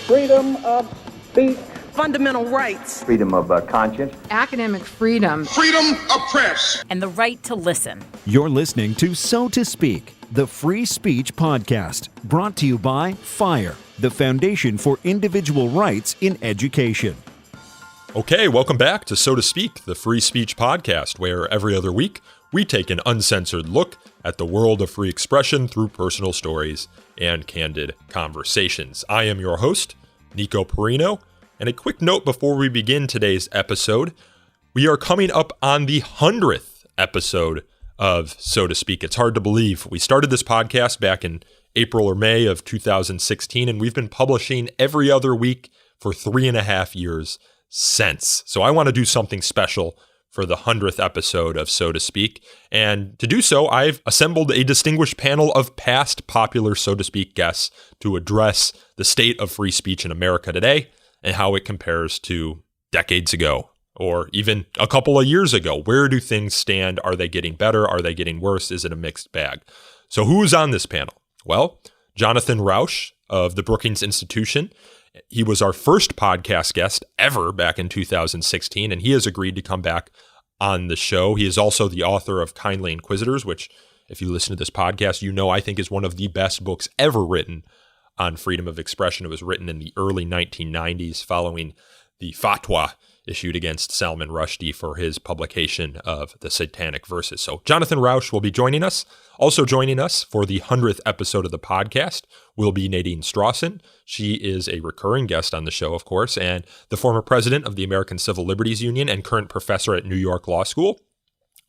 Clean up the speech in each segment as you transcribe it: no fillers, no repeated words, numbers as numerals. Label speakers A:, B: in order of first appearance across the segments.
A: freedom of speech,
B: fundamental rights,
C: freedom of conscience,
D: academic freedom,
E: freedom of press,
F: and the right to listen.
G: You're listening to So to Speak, the free speech podcast, brought to you by FIRE, the Foundation for Individual Rights in Education.
H: Okay, welcome back to So to Speak, the free speech podcast, where every other week we take an uncensored look at the world of free expression through personal stories and candid conversations. I am your host, Nico Perino, and a quick note before we begin today's episode. We are coming up on the 100th episode of So to Speak. It's hard to believe. We started this podcast back in April or May of 2016, and we've been publishing every other week for 3.5 years since. So I want to do something special for the 100th episode of So to Speak. And to do so, I've assembled a distinguished panel of past popular So to Speak guests to address the state of free speech in America today and how it compares to decades ago or even a couple of years ago. Where do things stand? Are they getting better? Are they getting worse? Is it a mixed bag? So who's on this panel? Well, Jonathan Rauch of the Brookings Institution. He was our first podcast guest ever back in 2016, and he has agreed to come back on the show. He is also the author of Kindly Inquisitors, which, if you listen to this podcast, you know I think is one of the best books ever written on freedom of expression. It was written in the early 1990s following the fatwa issued against Salman Rushdie for his publication of the Satanic Verses. So Jonathan Rauch will be joining us. Also joining us for the 100th episode of the podcast will be Nadine Strawson. She is a recurring guest on the show, of course, and the former president of the American Civil Liberties Union and current professor at New York Law School.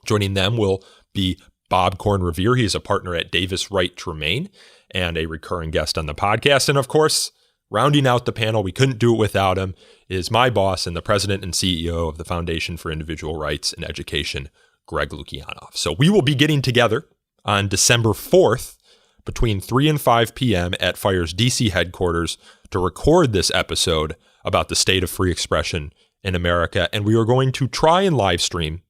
H: Joining them will be Bob Korn-Revere. He is a partner at Davis Wright Tremaine and a recurring guest on the podcast. And of course, rounding out the panel, we couldn't do it without him, is my boss and the president and CEO of the Foundation for Individual Rights in Education, Greg Lukianoff. So we will be getting together on December 4th between 3 and 5 p.m. at FIRE's DC headquarters to record this episode about the state of free expression in America. And we are going to try and live stream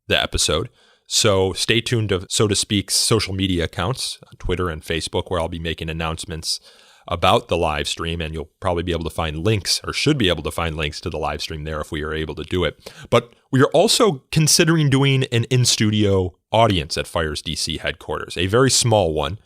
H: the episode. So stay tuned to So to Speak's social media accounts on Twitter and Facebook, where I'll be making announcements about the live stream, and you'll probably be able to find links, or should be able to find links to the live stream there if we are able to do it. But we are also considering doing an in-studio audience at FIRE's DC headquarters, a very small one.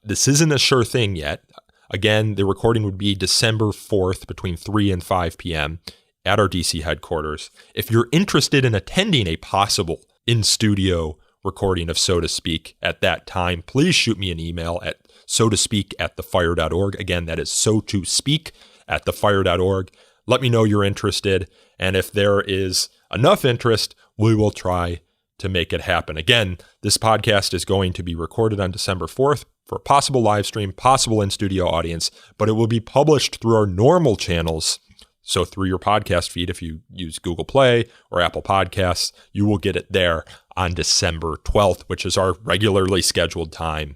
H: This isn't a sure thing yet. Again, the recording would be December 4th between 3 and 5 p.m. at our DC headquarters. If you're interested in attending a possible in-studio recording of So to Speak at that time, please shoot me an email at sotospeak@thefire.org. Again, that is sotospeak@thefire.org. Let me know you're interested, and if there is enough interest, we will try to make it happen. Again, this podcast is going to be recorded on December 4th for a possible live stream, possible in-studio audience, but it will be published through our normal channels. So through your podcast feed, if you use Google Play or Apple Podcasts, you will get it there on December 12th, which is our regularly scheduled time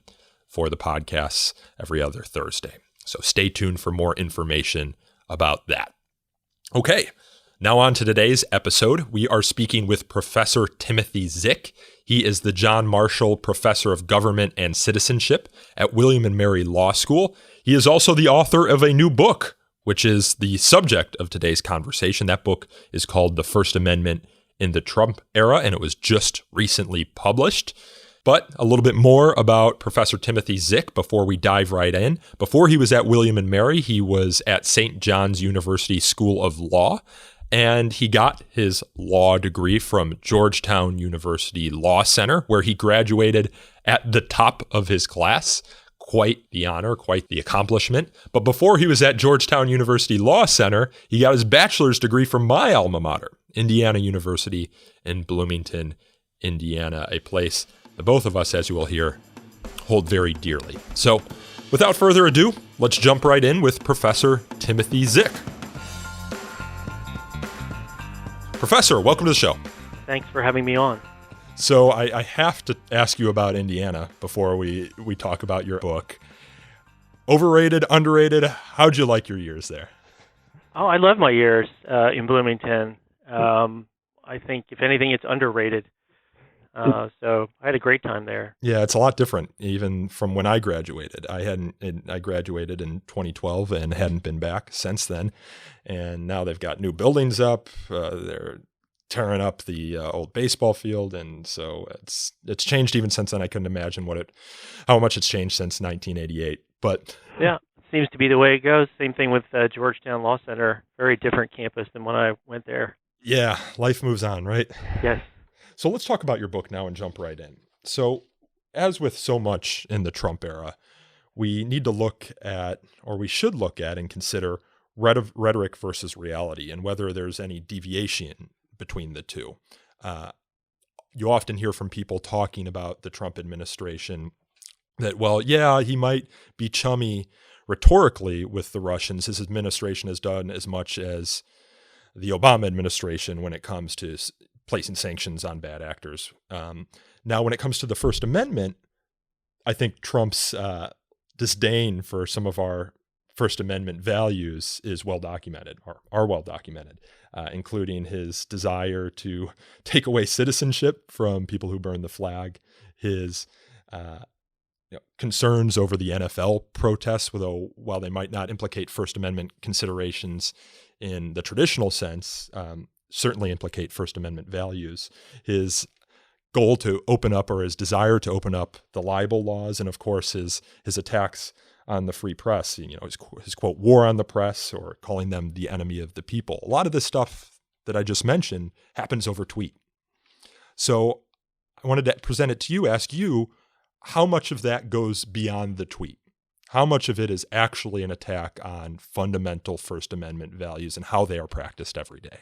H: for the podcasts every other Thursday. So stay tuned for more information about that. Okay, now on to today's episode. We are speaking with Professor Timothy Zick. He is the John Marshall Professor of Government and Citizenship at William & Mary Law School. He is also the author of a new book, which is the subject of today's conversation. That book is called The First Amendment in the Trump Era, and it was just recently published. But a little bit more about Professor Timothy Zick before we dive right in. Before he was at William & Mary, he was at St. John's University School of Law, and he got his law degree from Georgetown University Law Center, where he graduated at the top of his class. Quite the honor, quite the accomplishment. But before he was at Georgetown University Law Center, he got his bachelor's degree from my alma mater, Indiana University in Bloomington, Indiana, a place that both of us, as you will hear, hold very dearly. So, without further ado, let's jump right in with Professor Timothy Zick. Professor, welcome to the show.
I: Thanks for having me on.
H: So I have to ask you about Indiana before we talk about your book. Overrated, underrated, how'd you like your years there?
I: Oh, I love my years in Bloomington. I think, if anything, it's underrated. So I had a great time there.
H: Yeah, it's a lot different even from when I graduated. I graduated in 2012 and hadn't been back since then. And now they've got new buildings up. They're tearing up the old baseball field, and so it's changed even since then. I couldn't imagine how much it's changed since 1988. But
I: yeah, seems to be the way it goes. Same thing with Georgetown Law Center. Very different campus than when I went there.
H: Yeah, life moves on, right?
I: Yes.
H: So let's talk about your book now and jump right in. So, as with so much in the Trump era, we need to look at, or we should look at and consider rhetoric versus reality and whether there's any deviation between the two. You often hear from people talking about the Trump administration that, well, yeah, he might be chummy rhetorically with the Russians. His administration has done as much as the Obama administration when it comes to placing sanctions on bad actors. Now, when it comes to the First Amendment, I think Trump's disdain for some of our First Amendment values is well documented, or are well documented, including his desire to take away citizenship from people who burn the flag, his concerns over the NFL protests, although while they might not implicate First Amendment considerations in the traditional sense, certainly implicate First Amendment values. His goal to open up, or his desire to open up, the libel laws, and of course his attacks on the free press. His quote, war on the press, or calling them the enemy of the people. A lot of this stuff that I just mentioned happens over tweet. So I wanted to present it to you, ask you, how much of that goes beyond the tweet? How much of it is actually an attack on fundamental First Amendment values and how they are practiced every day?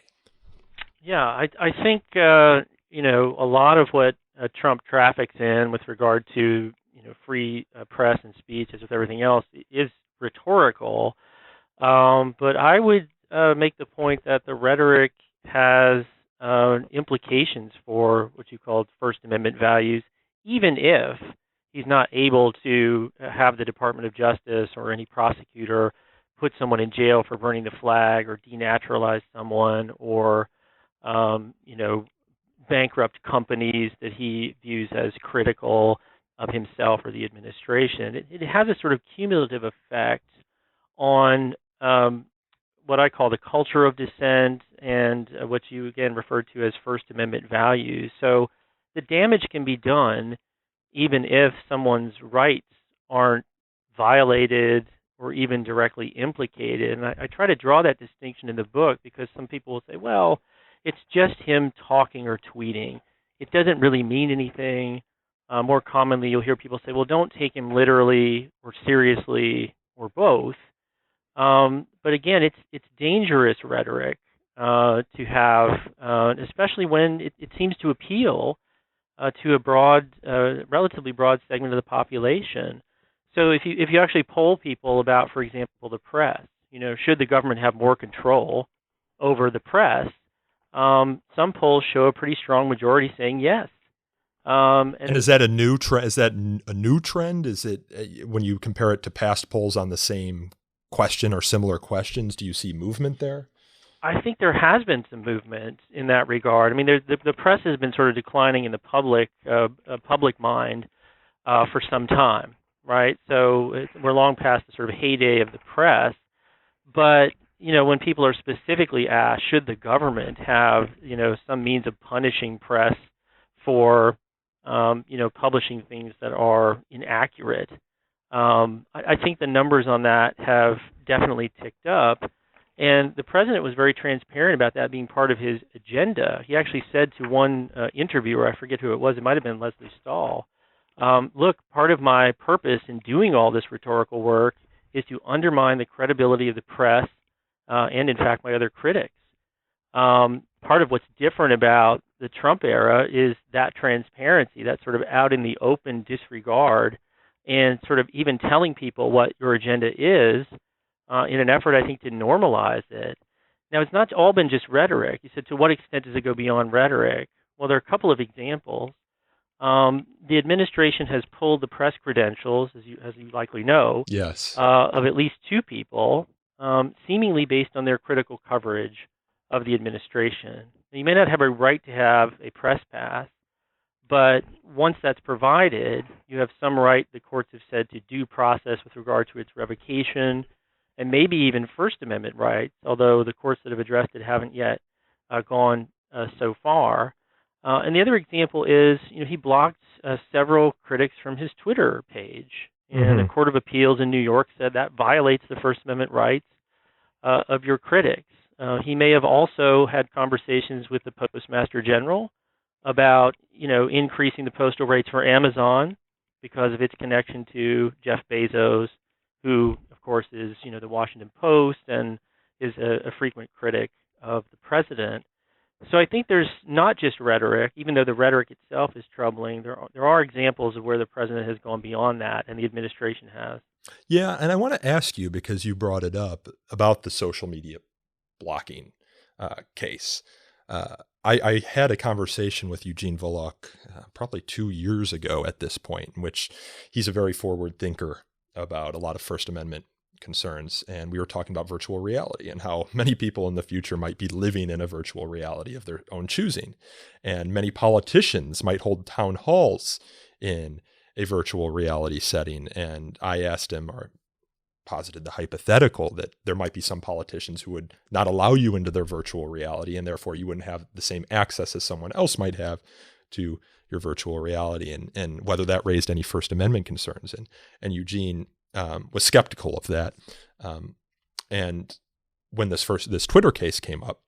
I: Yeah, I think a lot of what Trump traffics in with regard to free press and speech, as with everything else, is rhetorical. But I would make the point that the rhetoric has implications for what you called First Amendment values, even if he's not able to have the Department of Justice or any prosecutor put someone in jail for burning the flag or denaturalize someone or bankrupt companies that he views as critical of himself or the administration. It has a sort of cumulative effect on what I call the culture of dissent and what you again referred to as First Amendment values. So the damage can be done even if someone's rights aren't violated or even directly implicated. And I try to draw that distinction in the book because some people will say, well, it's just him talking or tweeting. It doesn't really mean anything. More commonly, you'll hear people say, well, don't take him literally or seriously or both. But again, it's dangerous rhetoric to have, especially when it seems to appeal to a relatively broad segment of the population. So if you actually poll people about, for example, the press, should the government have more control over the press? Some polls show a pretty strong majority saying yes.
H: And is that a new trend? Is that a new trend? Is it when you compare it to past polls on the same question or similar questions? Do you see movement there?
I: I think there has been some movement in that regard. I mean, the press has been sort of declining in the public mind for some time, right? So we're long past the sort of heyday of the press. But when people are specifically asked, should the government have some means of punishing press for publishing things that are inaccurate, I think the numbers on that have definitely ticked up. And the president was very transparent about that being part of his agenda. He actually said to one interviewer, I forget who it was, it might have been Leslie Stahl, look, part of my purpose in doing all this rhetorical work is to undermine the credibility of the press and, in fact, my other critics. Part of what's different about the Trump era is that transparency, that sort of out in the open disregard and sort of even telling people what your agenda is in an effort, I think, to normalize it. Now, it's not all been just rhetoric. You said, to what extent does it go beyond rhetoric? Well, there are a couple of examples. The administration has pulled the press credentials, as you likely know,
H: yes,
I: of at least two people, seemingly based on their critical coverage of the administration. Now, you may not have a right to have a press pass, But once that's provided, you have some right, the courts have said, to due process with regard to its revocation, and maybe even First Amendment rights, although the courts that have addressed it haven't yet gone so far. And the other example is, he blocked several critics from his Twitter page. And the Court of Appeals in New York said that violates the First Amendment rights of your critics. He may have also had conversations with the Postmaster General about, increasing the postal rates for Amazon because of its connection to Jeff Bezos, who, of course, is, the Washington Post and is a frequent critic of the president. So I think there's not just rhetoric, even though the rhetoric itself is troubling. There are examples of where the president has gone beyond that, and the administration has.
H: Yeah, and I want to ask you, because you brought it up, about the social media blocking case. I had a conversation with Eugene Volokh probably 2 years ago at this point, in which he's a very forward thinker about a lot of First Amendment concerns. And we were talking about virtual reality and how many people in the future might be living in a virtual reality of their own choosing. And many politicians might hold town halls in a virtual reality setting. And I asked him, or posited the hypothetical, that there might be some politicians who would not allow you into their virtual reality, and therefore you wouldn't have the same access as someone else might have to your virtual reality, and whether that raised any First Amendment concerns. And Eugene was skeptical of that. And when this Twitter case came up,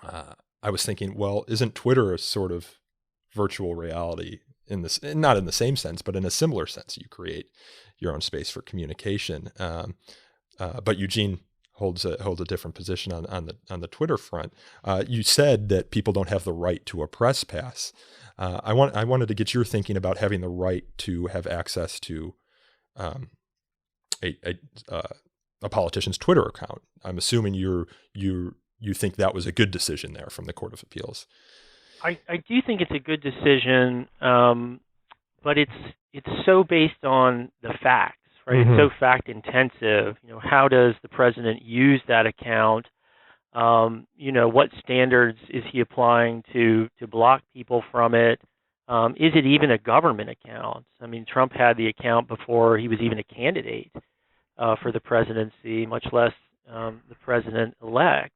H: I was thinking, well, isn't Twitter a sort of virtual reality in this, not in the same sense, but in a similar sense? You create your own space for communication. But Eugene holds a different position on the Twitter front. You said that people don't have the right to a press pass. I wanted to get your thinking about having the right to have access to a politician's Twitter account. I'm assuming you think that was a good decision there from the Court of Appeals.
I: I do think it's a good decision, but it's so based on the facts, right? It's so fact intensive. How does the president use that account? What standards is he applying to block people from it? Is it even a government account? I mean, Trump had the account before he was even a candidate for the presidency, much less the president-elect.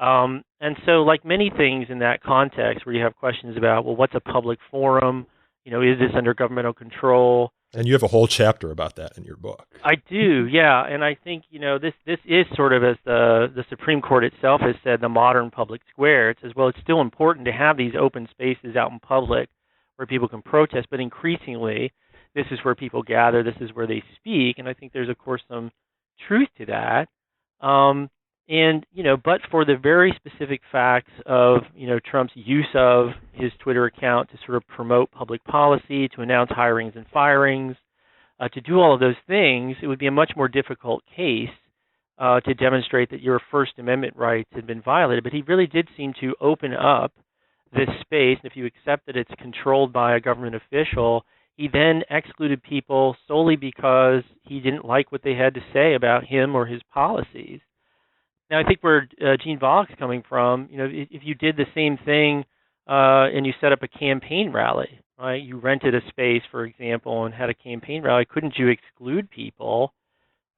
I: And so, like many things in that context where you have questions about, well, what's a public forum? Is this under governmental control?
H: And you have a whole chapter about that in your book.
I: I do, yeah. And I think, this is sort of, as the Supreme Court itself has said, the modern public square. It says, well, it's still important to have these open spaces out in public where people can protest, but increasingly, this is where people gather, this is where they speak, and I think there's, of course, some truth to that. But for the very specific facts of, Trump's use of his Twitter account to sort of promote public policy, to announce hirings and firings, to do all of those things, it would be a much more difficult case to demonstrate that your First Amendment rights had been violated. But he really did seem to open up this space, and if you accept that it's controlled by a government official, he then excluded people solely because he didn't like what they had to say about him or his policies. Now, I think where Gene Volok's coming from, if you did the same thing and you set up a campaign rally, right? You rented a space, for example, and had a campaign rally, couldn't you exclude people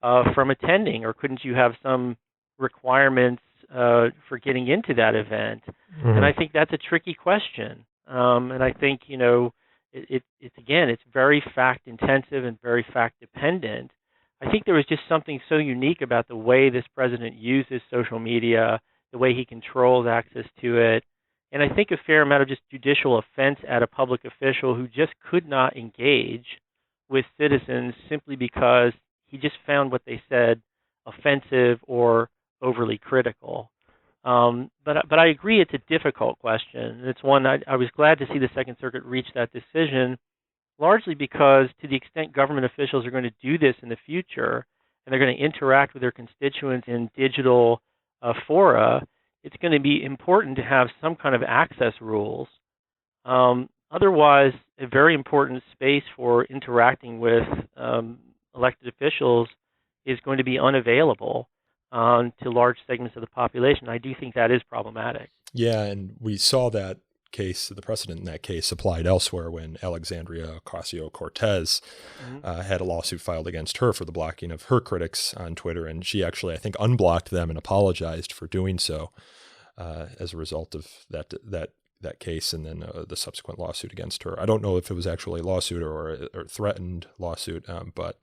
I: from attending, or couldn't you have some requirements for getting into that event? And I think that's a tricky question. And I think, it's very fact intensive and very fact dependent. I think there was just something so unique about the way this president uses social media, the way he controls access to it, and I think a fair amount of just judicial offense at a public official who just could not engage with citizens simply because he just found what they said offensive or overly critical. But I agree it's a difficult question, and it's one I was glad to see the Second Circuit reach that decision, largely because to the extent government officials are going to do this in the future, and they're going to interact with their constituents in digital fora, it's going to be important to have some kind of access rules. Otherwise, a very important space for interacting with elected officials is going to be unavailable to large segments of the population. I do think that is problematic.
H: Yeah, and we saw that case, the precedent in that case applied elsewhere when Alexandria Ocasio-Cortez had a lawsuit filed against her for the blocking of her critics on Twitter. And she actually, I think, unblocked them and apologized for doing so as a result of that case and then the subsequent lawsuit against her. I don't know if it was actually a lawsuit or threatened lawsuit, but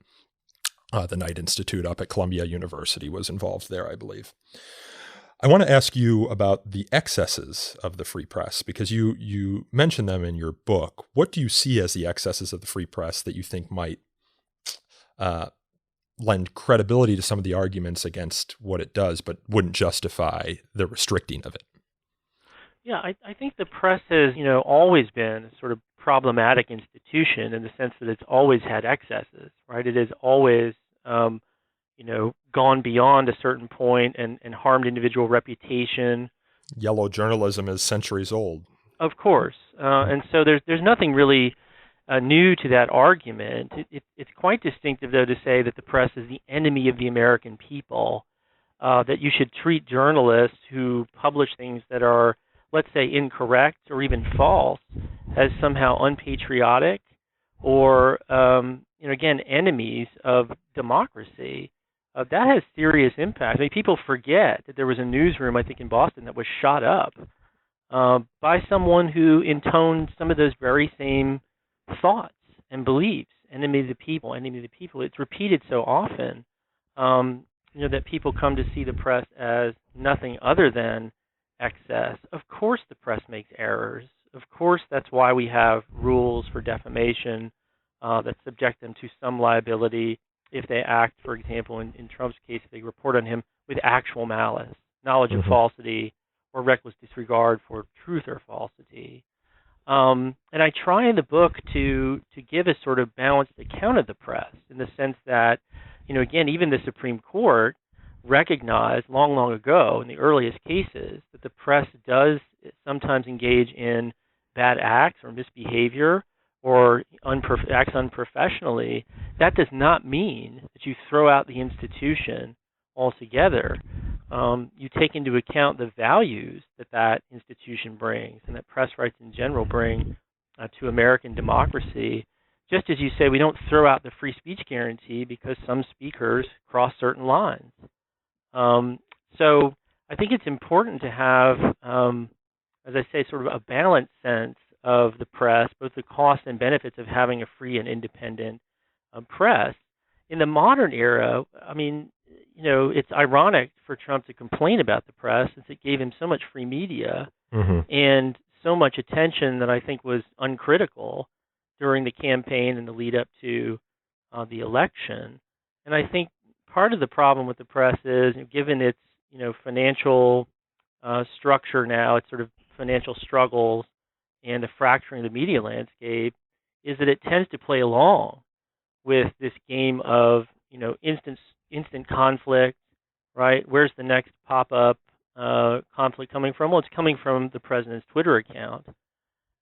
H: the Knight Institute up at Columbia University was involved there, I believe. I want to ask you about the excesses of the free press, because you mentioned them in your book. What do you see as the excesses of the free press that you think might lend credibility to some of the arguments against what it does, but wouldn't justify the restricting of it?
I: Yeah, I think the press has, always been a sort of problematic institution in the sense that it's always had excesses, right? It has always, gone beyond a certain point and harmed individual reputation.
H: Yellow journalism is centuries old.
I: Of course. And so there's nothing really new to that argument. It's quite distinctive, though, to say that the press is the enemy of the American people, that you should treat journalists who publish things that are, let's say, incorrect or even false as somehow unpatriotic or, again, enemies of democracy. That has serious impact. I mean, people forget that there was a newsroom, I think, in Boston that was shot up by someone who intoned some of those very same thoughts and beliefs. Enemy of the people, enemy of the people. It's repeated so often, that people come to see the press as nothing other than excess. Of course the press makes errors. Of course that's why we have rules for defamation that subject them to some liability if they act, for example, in Trump's case, if they report on him with actual malice, knowledge of falsity, or reckless disregard for truth or falsity. And I try in the book to give a sort of balanced account of the press in the sense that, again, even the Supreme Court recognized long ago in the earliest cases that the press does sometimes engage in bad acts or misbehavior or acts unprofessionally. That does not mean that you throw out the institution altogether. You take into account the values that institution brings and that press rights in general bring to American democracy. Just as you say, we don't throw out the free speech guarantee because some speakers cross certain lines. So I think it's important to have, as I say, sort of a balanced sense of the press, both the costs and benefits of having a free and independent press. In the modern era, I mean, it's ironic for Trump to complain about the press since it gave him so much free media and so much attention that I think was uncritical during the campaign and the lead up to the election. And I think part of the problem with the press is, given its financial structure now, its sort of financial struggles and the fracturing of the media landscape, is that it tends to play along with this game of instant conflict, right? Where's the next pop-up conflict coming from? Well, it's coming from the president's Twitter account.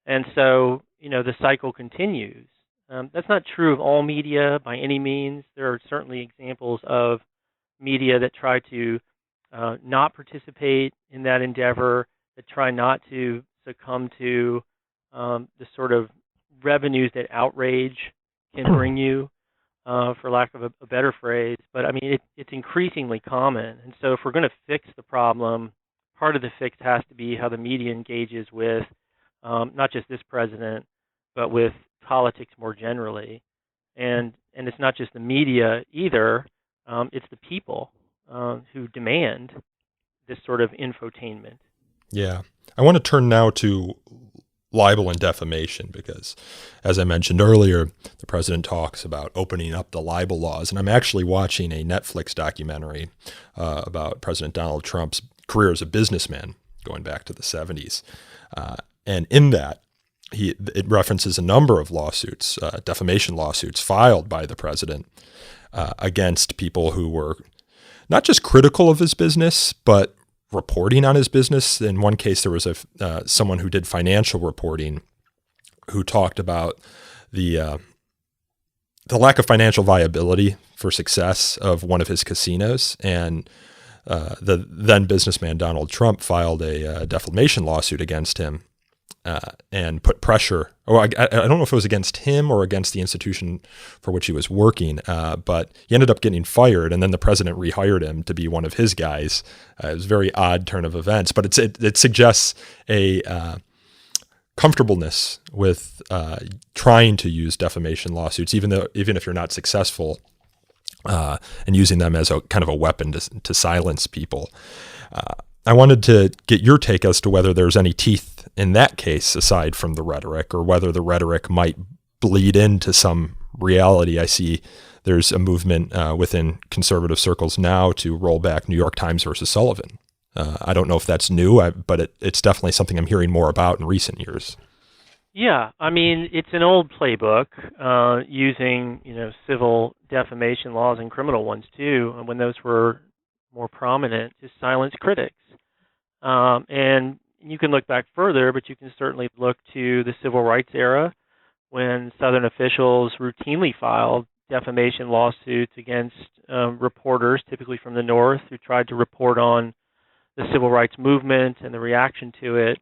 I: And so, the cycle continues. That's not true of all media by any means. There are certainly examples of media that try to not participate in that endeavor, that try not to succumb to the sort of revenues that outrage can bring you, for lack of a better phrase. But I mean, it's increasingly common. And so if we're going to fix the problem, part of the fix has to be how the media engages with not just this president, but with politics more generally. And it's not just the media either. It's the people who demand this sort of infotainment.
H: Yeah. I want to turn now to libel and defamation because, as I mentioned earlier, the president talks about opening up the libel laws. And I'm actually watching a Netflix documentary about President Donald Trump's career as a businessman going back to the 70s. And in that, it references a number of lawsuits, defamation lawsuits filed by the president against people who were not just critical of his business, but reporting on his business. In one case, there was someone who did financial reporting who talked about the lack of financial viability for success of one of his casinos. And the then businessman Donald Trump filed a defamation lawsuit against him and put pressure. Or I don't know if it was against him or against the institution for which he was working, but he ended up getting fired, and then the president rehired him to be one of his guys. It was a very odd turn of events, but it suggests a comfortableness with trying to use defamation lawsuits, even if you're not successful, and using them as a kind of a weapon to silence people. I wanted to get your take as to whether there's any teeth in that case aside from the rhetoric, or whether the rhetoric might bleed into some reality. I see there's a movement within conservative circles now to roll back New York Times versus Sullivan. I don't know if that's new, but it's definitely something I'm hearing more about in recent years.
I: Yeah, I mean, it's an old playbook, using civil defamation laws and criminal ones too, when those were more prominent, to silence critics. And you can look back further, but you can certainly look to the civil rights era, when Southern officials routinely filed defamation lawsuits against reporters, typically from the North, who tried to report on the civil rights movement and the reaction to it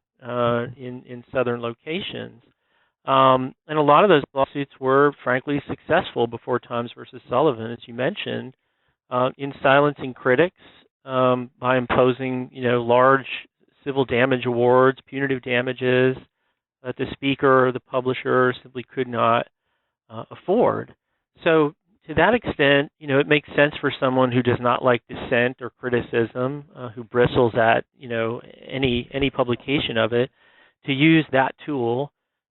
I: in Southern locations. And a lot of those lawsuits were, frankly, successful before Times versus Sullivan, as you mentioned, in silencing critics by imposing, large civil damage awards, punitive damages that the speaker or the publisher simply could not afford. So to that extent, it makes sense for someone who does not like dissent or criticism, who bristles at, any publication of it, to use that tool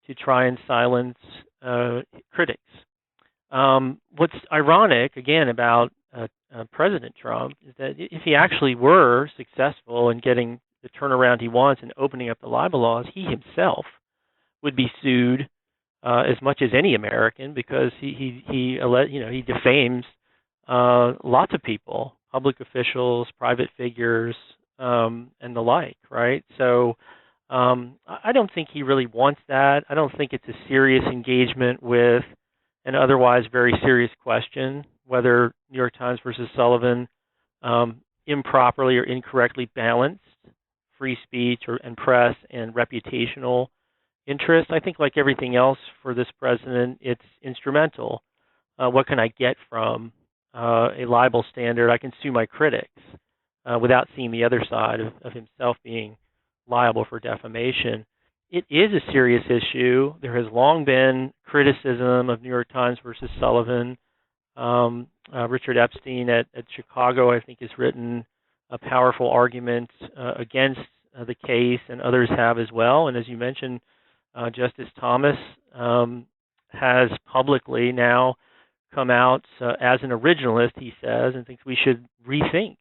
I: to try and silence critics. What's ironic, again, about President Trump is that if he actually were successful in getting the turnaround he wants and opening up the libel laws, he himself would be sued as much as any American, because he defames lots of people, public officials, private figures, and the like, right? So I don't think he really wants that. I don't think it's a serious engagement with an otherwise very serious question, whether New York Times versus Sullivan improperly or incorrectly balanced free speech and press and reputational interest. I think, like everything else for this president, it's instrumental. What can I get from a libel standard? I can sue my critics without seeing the other side of himself being liable for defamation. It is a serious issue. There has long been criticism of New York Times versus Sullivan. Richard Epstein at Chicago, I think, has written a powerful argument against the case, and others have as well. And as you mentioned, Justice Thomas has publicly now come out as an originalist, he says, and thinks we should rethink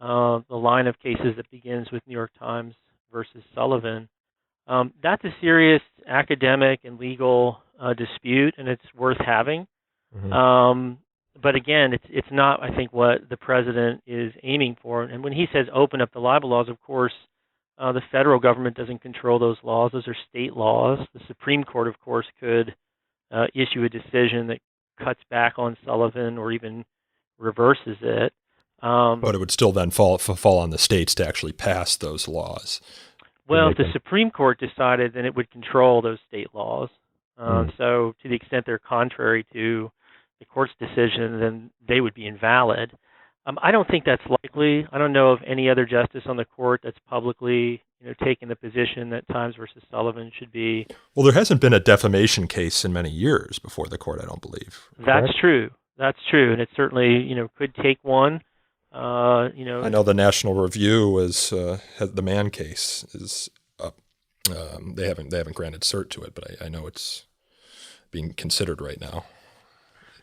I: the line of cases that begins with New York Times versus Sullivan. That's a serious academic and legal dispute, and it's worth having. Mm-hmm. But again, it's not, I think, what the president is aiming for. And when he says open up the libel laws, of course, the federal government doesn't control those laws. Those are state laws. The Supreme Court, of course, could issue a decision that cuts back on Sullivan or even reverses it.
H: But it would still then fall on the states to actually pass those laws.
I: Well, if the Supreme Court decided, then it would control those state laws. So to the extent they're contrary to the court's decision, then they would be invalid. I don't think that's likely. I don't know of any other justice on the court that's publicly, taken the position that Times versus Sullivan should be.
H: Well, there hasn't been a defamation case in many years before the court, I don't believe.
I: That's true. That's true, and it certainly, could take one.
H: I know the National Review the Mann case is up. They haven't granted cert to it, but I know it's being considered right now.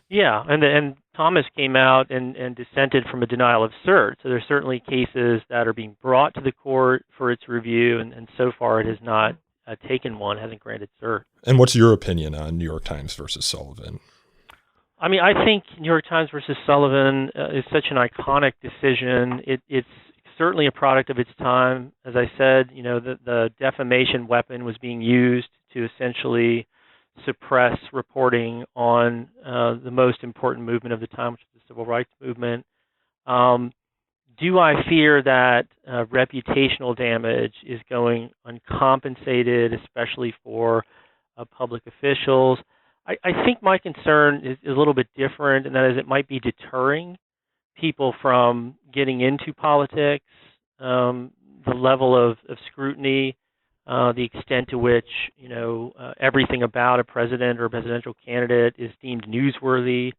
I: Yeah, and Thomas came out and dissented from a denial of cert. So there's certainly cases that are being brought to the court for its review, and so far it has not taken one, hasn't granted cert.
H: And what's your opinion on New York Times versus Sullivan?
I: I mean, I think New York Times versus Sullivan is such an iconic decision. It's certainly a product of its time. As I said, the defamation weapon was being used to essentially suppress reporting on the most important movement of the time, which is the civil rights movement. Do I fear that reputational damage is going uncompensated, especially for public officials? I think my concern is a little bit different, and that is it might be deterring people from getting into politics, the level of scrutiny, the extent to which everything about a president or a presidential candidate is deemed newsworthy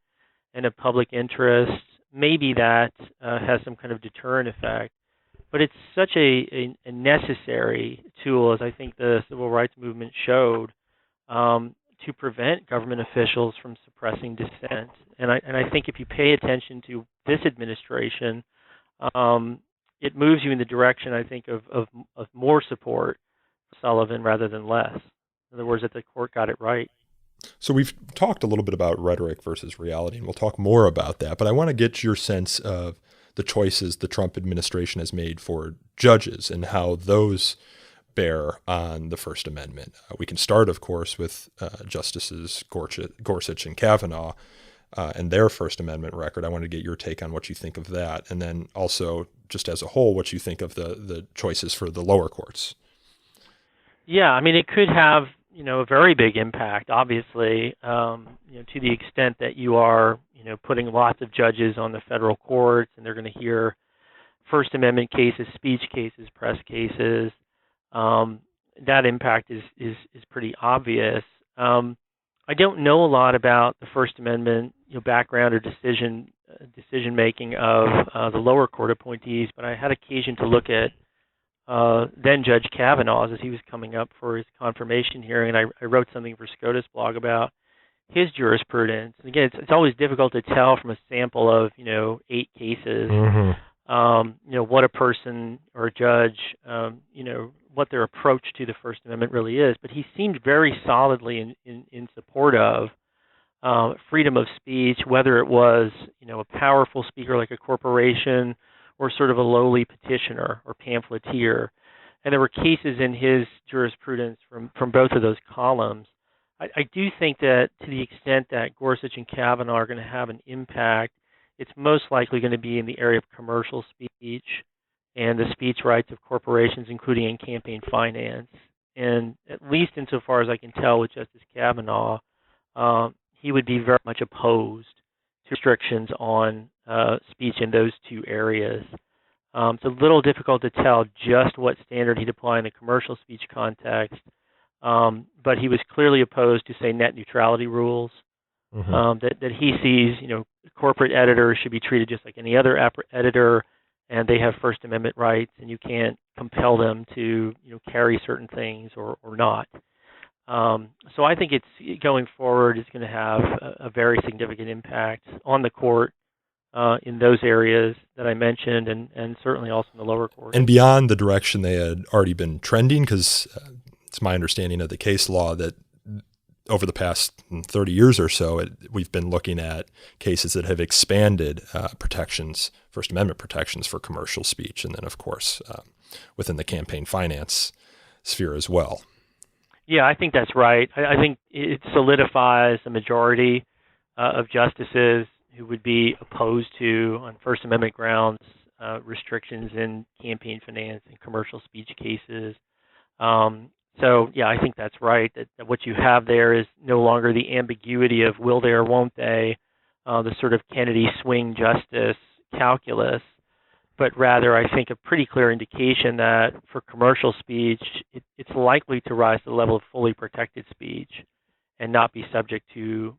I: and of public interest. Maybe that has some kind of deterrent effect, but it's such a necessary tool, as I think the civil rights movement showed, to prevent government officials from suppressing dissent. And I think if you pay attention to this administration, it moves you in the direction, I think, of more support for Sullivan rather than less. In other words, that the court got it right.
H: So we've talked a little bit about rhetoric versus reality, and we'll talk more about that. But I want to get your sense of the choices the Trump administration has made for judges and how those bear on the First Amendment. We can start, of course, with Justices Gorsuch and Kavanaugh and their First Amendment record. I want to get your take on what you think of that. And then also, just as a whole, what you think of the choices for the lower courts.
I: Yeah, I mean, it could have a very big impact, obviously, to the extent that you are, putting lots of judges on the federal courts, and they're going to hear First Amendment cases, speech cases, press cases. That impact is pretty obvious. I don't know a lot about the First Amendment, background or decision making of the lower court appointees, but I had occasion to look at then Judge Kavanaugh as he was coming up for his confirmation hearing, and I wrote something for SCOTUS blog about his jurisprudence. And again, it's always difficult to tell from a sample of 8 cases, what a person or a judge, what their approach to the First Amendment really is. But he seemed very solidly in support of freedom of speech, whether it was a powerful speaker like a corporation or sort of a lowly petitioner or pamphleteer. And there were cases in his jurisprudence from both of those columns. I do think that to the extent that Gorsuch and Kavanaugh are going to have an impact, it's most likely going to be in the area of commercial speech and the speech rights of corporations, including in campaign finance. And at least insofar as I can tell with Justice Kavanaugh, he would be very much opposed to restrictions on speech in those two areas. It's a little difficult to tell just what standard he'd apply in the commercial speech context, but he was clearly opposed to, say, net neutrality rules, that he sees, corporate editors should be treated just like any other editor, and they have First Amendment rights, and you can't compel them to, carry certain things or not. So I think it's going forward, it's going to have a very significant impact on the court in those areas that I mentioned, and certainly also in the lower court.
H: And beyond the direction they had already been trending, because it's my understanding of the case law that over the past 30 years or so, we've been looking at cases that have expanded protections, First Amendment protections for commercial speech, and then, of course, within the campaign finance sphere as well.
I: Yeah, I think that's right. I think it solidifies a majority of justices who would be opposed to, on First Amendment grounds, restrictions in campaign finance and commercial speech cases. So, yeah, I think that's right, that what you have there is no longer the ambiguity of will they or won't they, the sort of Kennedy swing justice calculus, but rather I think a pretty clear indication that for commercial speech, it's likely to rise to the level of fully protected speech and not be subject to,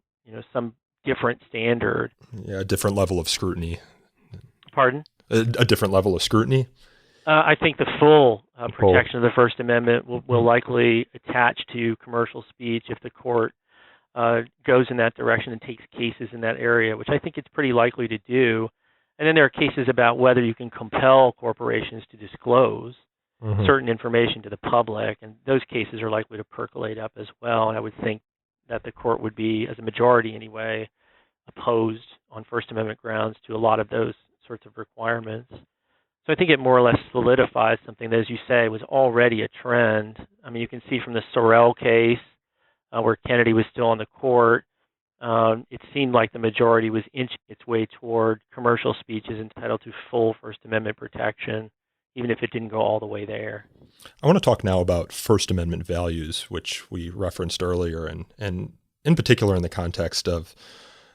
I: some different standard.
H: Yeah, a different level of scrutiny.
I: Pardon?
H: A different level of scrutiny?
I: I think the full protection of the First Amendment will likely attach to commercial speech if the court goes in that direction and takes cases in that area, which I think it's pretty likely to do. And then there are cases about whether you can compel corporations to disclose certain information to the public, and those cases are likely to percolate up as well. And I would think that the court would be, as a majority anyway, opposed on First Amendment grounds to a lot of those sorts of requirements. So I think it more or less solidifies something that, as you say, was already a trend. I mean, you can see from the Sorrell case, where Kennedy was still on the court, it seemed like the majority was inching its way toward commercial speech is entitled to full First Amendment protection, even if it didn't go all the way there.
H: I want to talk now about First Amendment values, which we referenced earlier, and in particular in the context of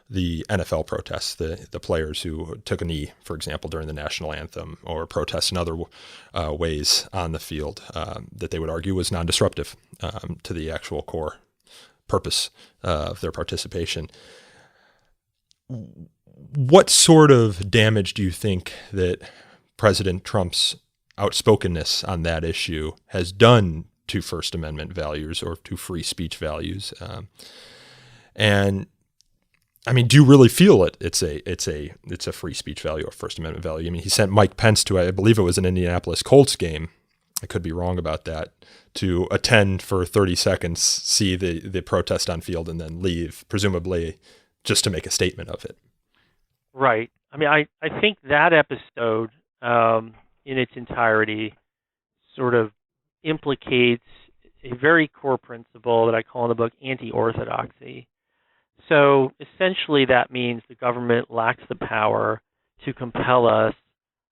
H: the NFL protests, the players who took a knee, for example, during the national anthem, or protests in other ways on the field that they would argue was non-disruptive to the actual core purpose of their participation. What sort of damage do you think that President Trump's outspokenness on that issue has done to First Amendment values or to free speech values? And I mean, do you really feel it's a free speech value or First Amendment value? I mean, he sent Mike Pence to, I believe it was an Indianapolis Colts game, I could be wrong about that, to attend for 30 seconds, see the protest on field, and then leave, presumably just to make a statement of it.
I: Right. I mean, I think that episode in its entirety sort of implicates a very core principle that I call in the book anti-orthodoxy. So essentially that means the government lacks the power to compel us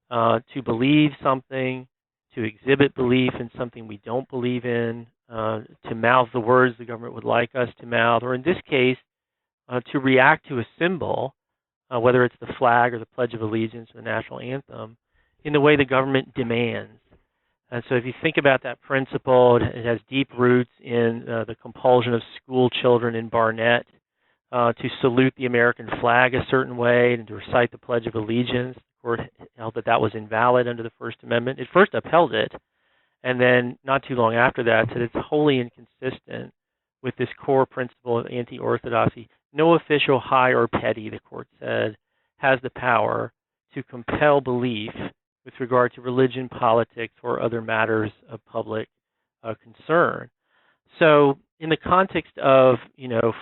I: to believe something, to exhibit belief in something we don't believe in, to mouth the words the government would like us to mouth, or in this case, to react to a symbol, whether it's the flag or the Pledge of Allegiance or the national anthem, in the way the government demands. And so if you think about that principle, it has deep roots in the compulsion of school children in Barnett to salute the American flag a certain way and to recite the Pledge of Allegiance. The court held that that was invalid under the First Amendment. It first upheld it, and then not too long after that said it's wholly inconsistent with this core principle of anti-orthodoxy. No official, high or petty, the court said, has the power to compel belief with regard to religion, politics, or other matters of public concern. So in the context of,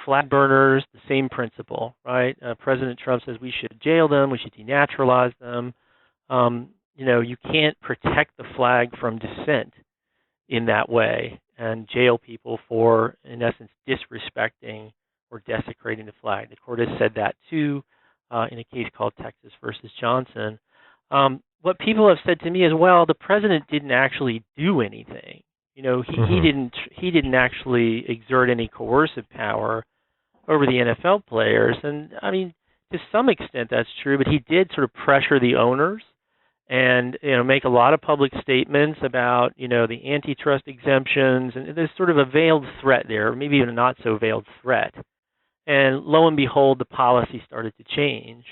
I: flag burners, the same principle, right? President Trump says we should jail them, we should denaturalize them. You can't protect the flag from dissent in that way and jail people for, in essence, disrespecting or desecrating the flag. The court has said that too in a case called Texas versus Johnson. What people have said to me is, well, the president didn't actually do anything. He didn't actually exert any coercive power over the NFL players. And I mean, to some extent that's true, but he did sort of pressure the owners and make a lot of public statements about the antitrust exemptions, and there's sort of a veiled threat there, maybe even a not so veiled threat. And lo and behold, the policy started to change.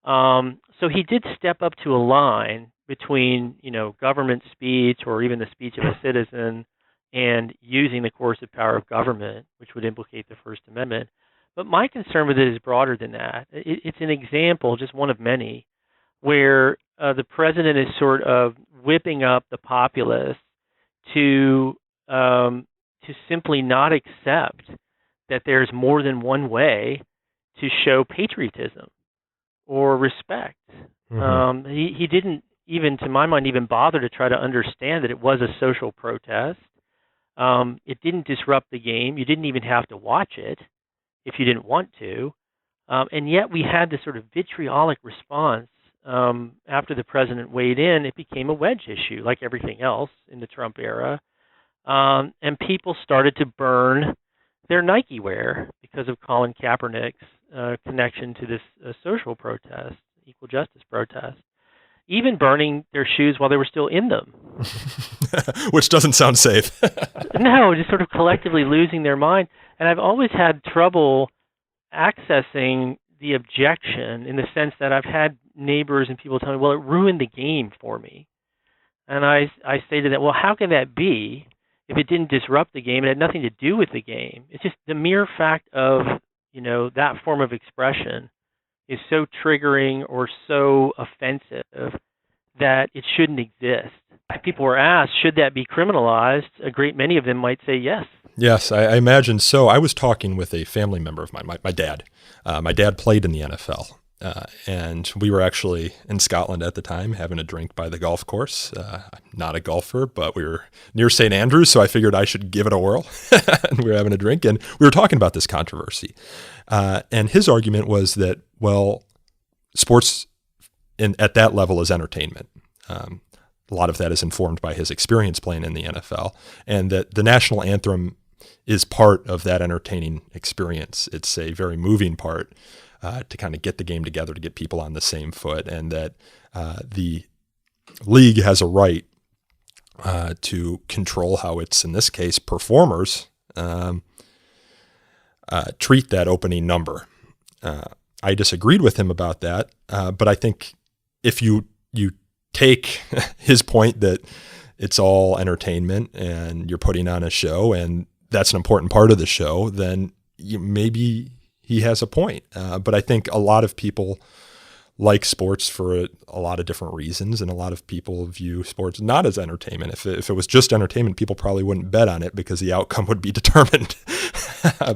I: So he did step up to a line between, government speech or even the speech of a citizen and using the coercive power of government, which would implicate the First Amendment. But my concern with it is broader than that. It's an example, just one of many, where the president is sort of whipping up the populace to simply not accept that there's more than one way to show patriotism or respect. Mm-hmm. He didn't even, to my mind, even bother to try to understand that it was a social protest. It didn't disrupt the game. You didn't even have to watch it if you didn't want to. And yet we had this sort of vitriolic response after the president weighed in. It became a wedge issue, like everything else in the Trump era. And people started to burn their Nike wear because of Colin Kaepernick's connection to this social protest, equal justice protest. Even burning their shoes while they were still in them.
H: Which doesn't sound safe.
I: No, just sort of collectively losing their mind. And I've always had trouble accessing the objection in the sense that I've had neighbors and people tell me, well, it ruined the game for me. And I say to them, well, how can that be if it didn't disrupt the game? It had nothing to do with the game. It's just the mere fact of, that form of expression is so triggering or so offensive that it shouldn't exist. If people were asked, should that be criminalized? A great many of them might say yes.
H: Yes, I imagine so. I was talking with a family member of mine, my dad. My dad played in the NFL, And we were actually in Scotland at the time having a drink by the golf course. I'm not a golfer, but we were near St. Andrews, so I figured I should give it a whirl. And we were having a drink, and we were talking about this controversy. And his argument was that, well, sports at that level is entertainment. A lot of that is informed by his experience playing in the NFL, and that the national anthem is part of that entertaining experience. It's a very moving part to kind of get the game together, to get people on the same foot, and that the league has a right to control how its, in this case, performers treat that opening number. I disagreed with him about that, but I think if you take his point that it's all entertainment and you're putting on a show and that's an important part of the show, then maybe he has a point. But I think a lot of people like sports for a lot of different reasons, and a lot of people view sports not as entertainment. If it was just entertainment, people probably wouldn't bet on it because the outcome would be determined.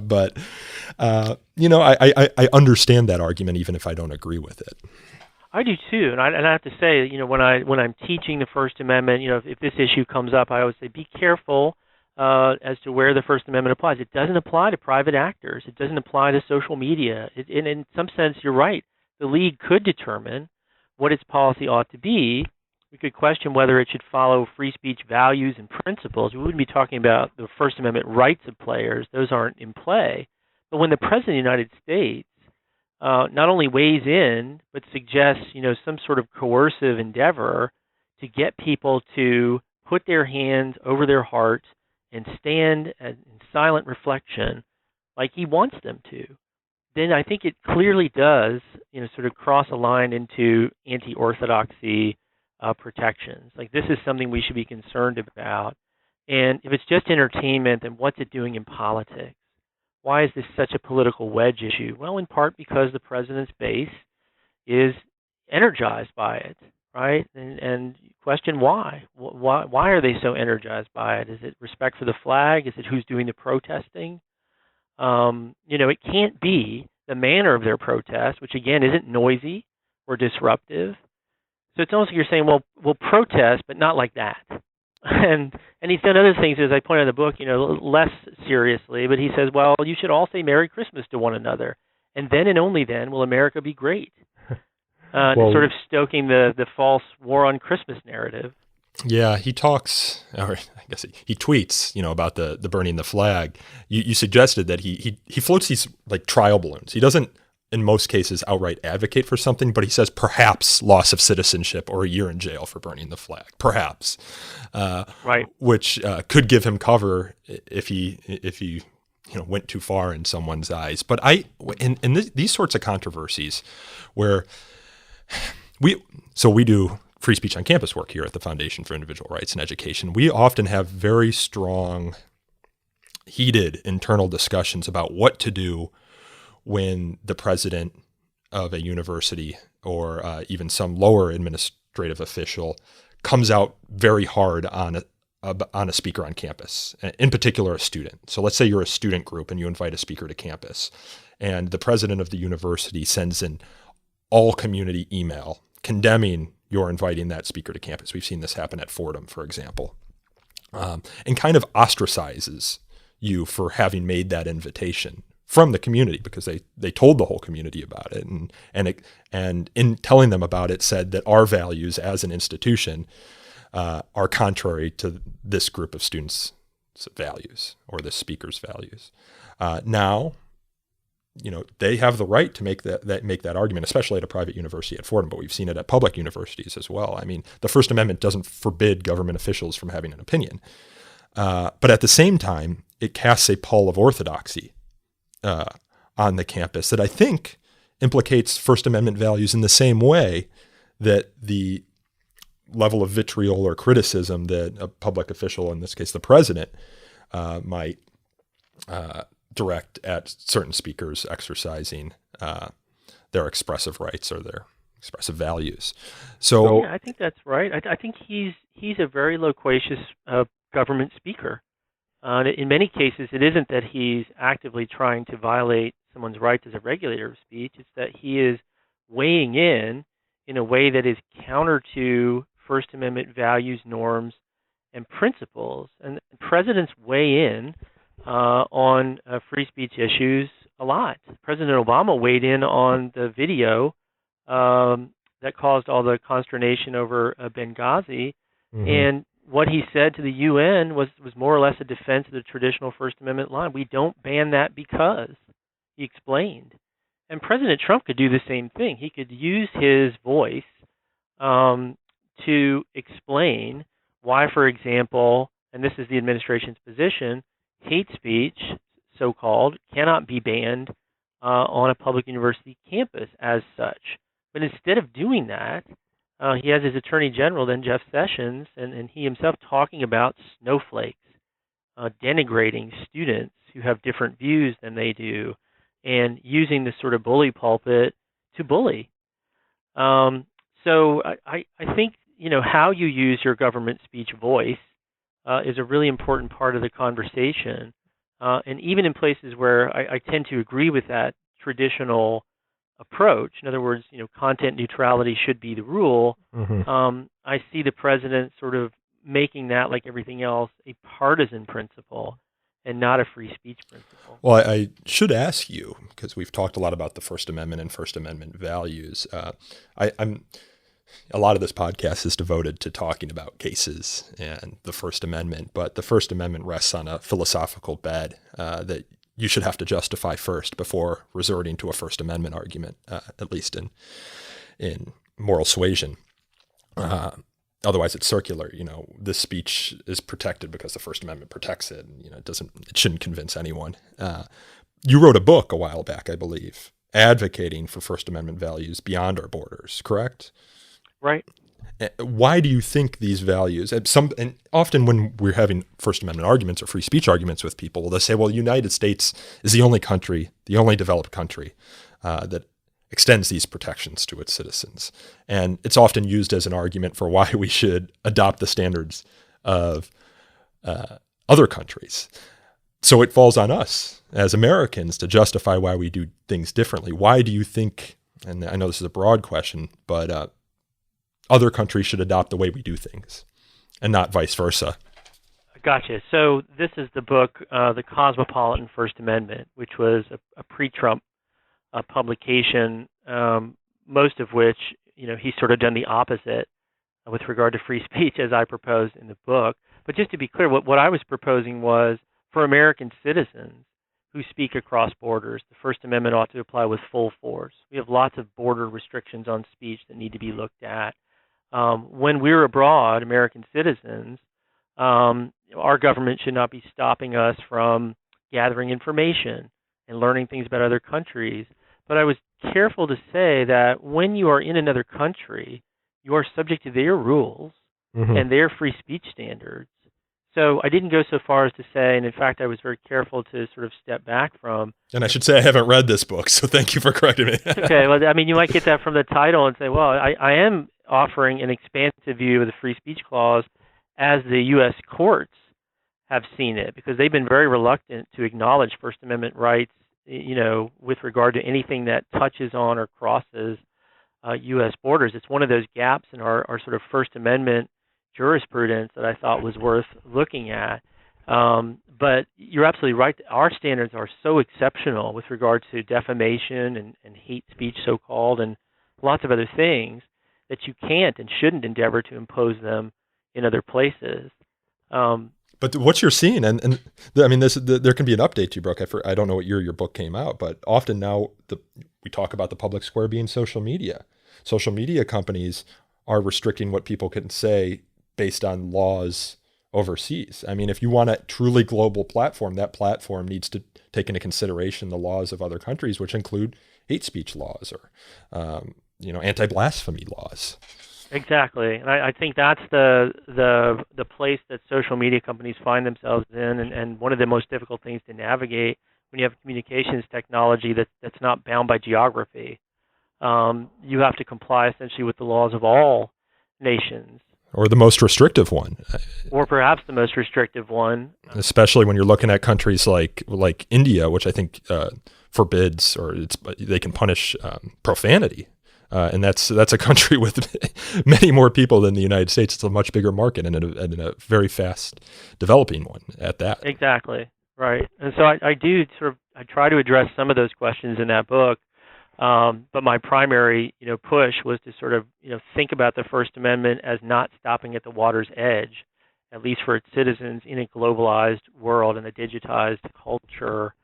H: But I understand that argument, even if I don't agree with it.
I: I do too, and I have to say, when I'm teaching the First Amendment, if this issue comes up, I always say be careful as to where the First Amendment applies. It doesn't apply to private actors. It doesn't apply to social media. In some sense, you're right. The league could determine what its policy ought to be. We could question whether it should follow free speech values and principles. We wouldn't be talking about the First Amendment rights of players. Those aren't in play. But when the President of the United States not only weighs in, but suggests, some sort of coercive endeavor to get people to put their hands over their heart and stand in silent reflection like he wants them to, then I think it clearly does, sort of cross a line into anti-orthodoxy protections. Like, this is something we should be concerned about. And if it's just entertainment, then what's it doing in politics? Why is this such a political wedge issue? Well, in part because the president's base is energized by it, right? And question why? Why are they so energized by it? Is it respect for the flag? Is it who's doing the protesting? It can't be the manner of their protest, which again isn't noisy or disruptive. So it's almost like you're saying, well, we'll protest, but not like that. And he's done other things, as I point out in the book, less seriously. But he says, well, you should all say Merry Christmas to one another, and then and only then will America be great. Sort of stoking the false war on Christmas narrative.
H: Yeah, he talks, or I guess he tweets, about the burning the flag. You suggested that he floats these like trial balloons. He doesn't, in most cases, outright advocate for something, but he says perhaps loss of citizenship or a year in jail for burning the flag, perhaps,
I: right,
H: which could give him cover if he went too far in someone's eyes. But in these sorts of controversies, where we do free speech on campus work here at the Foundation for Individual Rights and Education, we often have very strong, heated internal discussions about what to do when the president of a university or even some lower administrative official comes out very hard on a speaker on campus, in particular a student. So let's say you're a student group and you invite a speaker to campus, and the president of the university sends in all community email condemning you're inviting that speaker to campus. We've seen this happen at Fordham, for example, and kind of ostracizes you for having made that invitation from the community because they told the whole community about it, and in telling them about it said that our values as an institution are contrary to this group of students' values or the speaker's values. Now, they have the right to make that argument, especially at a private university at Fordham, but we've seen it at public universities as well. I mean, the First Amendment doesn't forbid government officials from having an opinion, but at the same time, it casts a pall of orthodoxy on the campus that I think implicates First Amendment values in the same way that the level of vitriol or criticism that a public official, in this case the president, might direct at certain speakers exercising their expressive rights or their expressive values. So
I: yeah, I think that's right. I think he's a very loquacious government speaker. In many cases, it isn't that he's actively trying to violate someone's rights as a regulator of speech. It's that he is weighing in a way that is counter to First Amendment values, norms, and principles. And presidents weigh in on free speech issues a lot. President Obama weighed in on the video that caused all the consternation over Benghazi, and what he said to the UN was more or less a defense of the traditional First Amendment line. We don't ban that because, he explained. And President Trump could do the same thing. He could use his voice to explain why, for example, and this is the administration's position, hate speech, so-called, cannot be banned on a public university campus as such. But instead of doing that, he has his Attorney General, then Jeff Sessions, and he himself talking about snowflakes, denigrating students who have different views than they do, and using this sort of bully pulpit to bully. So I think, how you use your government speech voice is a really important part of the conversation. And even in places where I tend to agree with that traditional approach, in other words, content neutrality should be the rule, I see the president sort of making that, like everything else, a partisan principle and not a free speech principle.
H: Well, I should ask you, because we've talked a lot about the First Amendment and First Amendment values. I'm a lot of this podcast is devoted to talking about cases and the First Amendment, but the First Amendment rests on a philosophical bed that you should have to justify first before resorting to a First Amendment argument, at least in moral suasion. Otherwise, it's circular. This speech is protected because the First Amendment protects it. And, it shouldn't convince anyone. You wrote a book a while back, I believe, advocating for First Amendment values beyond our borders, correct?
I: Right.
H: Why do you think these values, and often when we're having First Amendment arguments or free speech arguments with people, they'll say, well, the United States is the only country, the only developed country that extends these protections to its citizens. And it's often used as an argument for why we should adopt the standards of other countries. So it falls on us as Americans to justify why we do things differently. Why do you think, and I know this is a broad question, but other countries should adopt the way we do things and not vice versa?
I: Gotcha. So this is the book, The Cosmopolitan First Amendment, which was a pre-Trump publication, most of which, he's sort of done the opposite with regard to free speech as I proposed in the book. But just to be clear, what I was proposing was for American citizens who speak across borders, the First Amendment ought to apply with full force. We have lots of border restrictions on speech that need to be looked at. When we're abroad, American citizens, our government should not be stopping us from gathering information and learning things about other countries. But I was careful to say that when you are in another country, you are subject to their rules and their free speech standards. So I didn't go so far as to say, and in fact, I was very careful to sort of step back from.
H: And I should say I haven't read this book, so thank you for correcting me.
I: Okay, well, you might get that from the title and say, well, I am offering an expansive view of the free speech clause as the U.S. courts have seen it, because they've been very reluctant to acknowledge First Amendment rights, with regard to anything that touches on or crosses U.S. borders. It's one of those gaps in our sort of First Amendment jurisprudence that I thought was worth looking at. But you're absolutely right. Our standards are so exceptional with regard to defamation and hate speech, so-called, and lots of other things that you can't and shouldn't endeavor to impose them in other places.
H: But what you're seeing, and I mean, there can be an update to your book. I don't know what year your book came out, but often now we talk about the public square being social media. Social media companies are restricting what people can say based on laws overseas. I mean, if you want a truly global platform, that platform needs to take into consideration the laws of other countries, which include hate speech laws or, anti-blasphemy laws.
I: Exactly, and I think that's the place that social media companies find themselves in, and one of the most difficult things to navigate when you have communications technology that's not bound by geography. You have to comply essentially with the laws of all nations.
H: Or the most restrictive one.
I: Or perhaps the most restrictive one.
H: Especially when you're looking at countries like India, which I think forbids, or they can punish profanity And that's a country with many more people than the United States. It's a much bigger market and a very fast developing one at that.
I: Exactly. Right. And so I try to address some of those questions in that book. But my primary, push was to sort of, think about the First Amendment as not stopping at the water's edge, at least for its citizens in a globalized world and a digitized culture.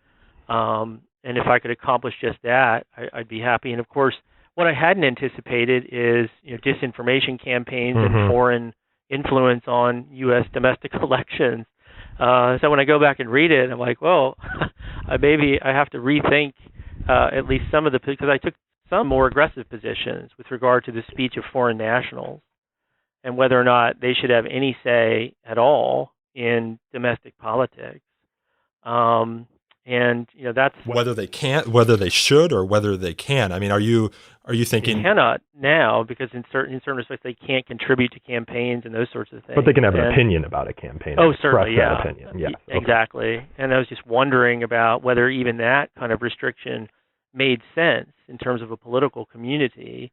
I: And if I could accomplish just that, I'd be happy. And of course, what I hadn't anticipated is, disinformation campaigns and foreign influence on U.S. domestic elections. So when I go back and read it, I'm like, well, maybe I have to rethink at least some of because I took some more aggressive positions with regard to the speech of foreign nationals and whether or not they should have any say at all in domestic politics. And that's
H: whether they can't, whether they should, or whether they can. I mean, are you thinking
I: they cannot now because in certain respects they can't contribute to campaigns and those sorts of things.
C: But they can have an opinion about a campaign.
I: Oh, certainly, yeah.
C: That opinion. Yeah,
I: exactly. Okay. And I was just wondering about whether even that kind of restriction made sense in terms of a political community.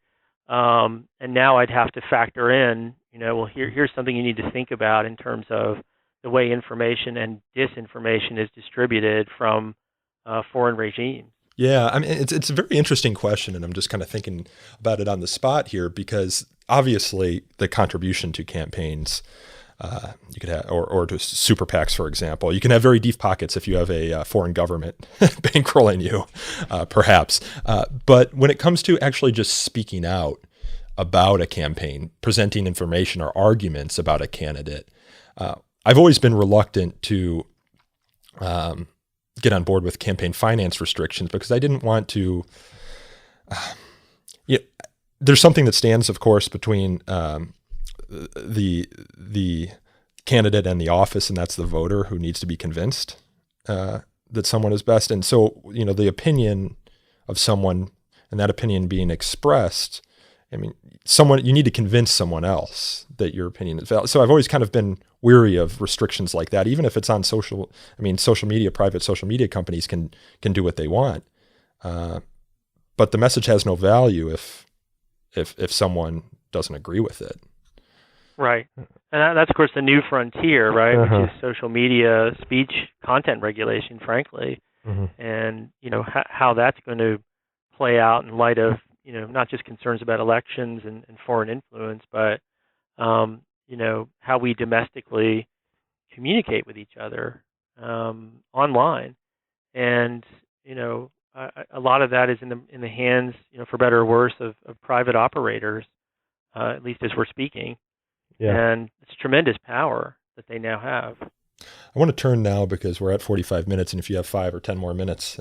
I: And now I'd have to factor in, well, here's something you need to think about in terms of the way information and disinformation is distributed from foreign regimes.
H: Yeah, I mean, it's a very interesting question, and I'm just kind of thinking about it on the spot here because obviously the contribution to campaigns, you could have, or to super PACs, for example, you can have very deep pockets if you have a foreign government bankrolling you, perhaps. But when it comes to actually just speaking out about a campaign, presenting information or arguments about a candidate, I've always been reluctant to get on board with campaign finance restrictions because I didn't want to. There's something that stands, of course, between the candidate and the office, and that's the voter who needs to be convinced that someone is best. And so, the opinion of someone and that opinion being expressed, I mean, you need to convince someone else that your opinion is valid. So I've always kind of been weary of restrictions like that, even if it's on social media, private social media companies can do what they want. But the message has no value if someone doesn't agree with it.
I: Right. And that's, of course, the new frontier, right, which is social media speech content regulation, frankly. And, how that's going to play out in light of, not just concerns about elections and foreign influence, but, how we domestically communicate with each other online. And, a lot of that is in the hands, for better or worse, of private operators, at least as we're speaking. Yeah. And it's tremendous power that they now have.
H: I want to turn now, because we're at 45 minutes, and if you have 5 or 10 more minutes,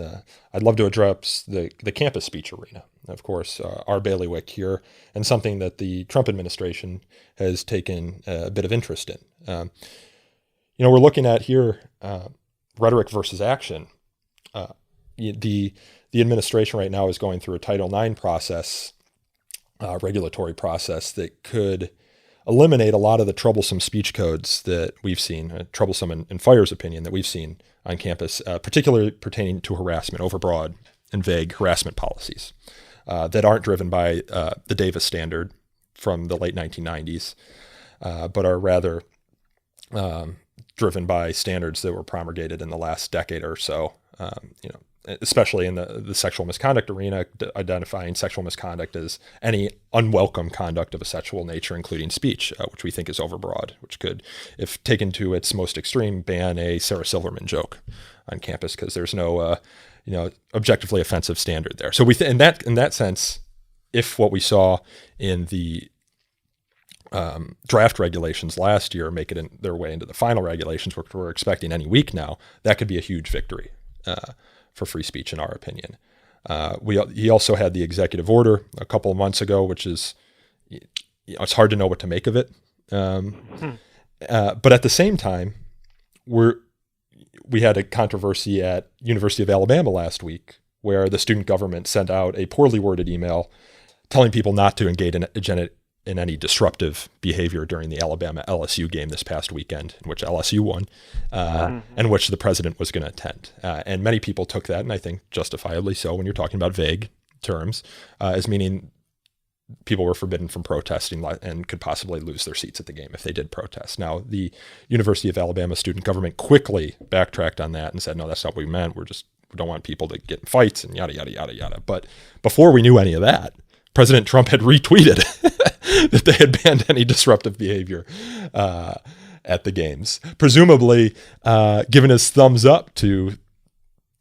H: I'd love to address the campus speech arena. Of course, our bailiwick here, and something that the Trump administration has taken a bit of interest in. We're looking at here rhetoric versus action. The administration right now is going through a Title IX process, regulatory process that could eliminate a lot of the troublesome speech codes that we've seen, troublesome in FIRE's opinion, that we've seen on campus, particularly pertaining to harassment, overbroad and vague harassment policies that aren't driven by the Davis standard from the late 1990s, but are rather driven by standards that were promulgated in the last decade or so, especially in the sexual misconduct arena, identifying sexual misconduct as any unwelcome conduct of a sexual nature, including speech, which we think is overbroad, which could, if taken to its most extreme, ban a Sarah Silverman joke on campus because there's no, objectively offensive standard there. So in that sense, if what we saw in the draft regulations last year make it their way into the final regulations, which we're expecting any week now, that could be a huge victory for free speech, in our opinion. He also had the executive order a couple of months ago, which is, it's hard to know what to make of it. But at the same time, we had a controversy at University of Alabama last week where the student government sent out a poorly worded email telling people not to engage in any disruptive behavior during the Alabama-LSU game this past weekend, in which LSU won, and which the president was going to attend. And many people took that, and I think justifiably so, when you're talking about vague terms, as meaning people were forbidden from protesting and could possibly lose their seats at the game if they did protest. Now, the University of Alabama student government quickly backtracked on that and said, no, that's not what we meant. We don't want people to get in fights and yada, yada, yada, yada. But before we knew any of that, President Trump had retweeted that they had banned any disruptive behavior at the games, presumably given his thumbs up to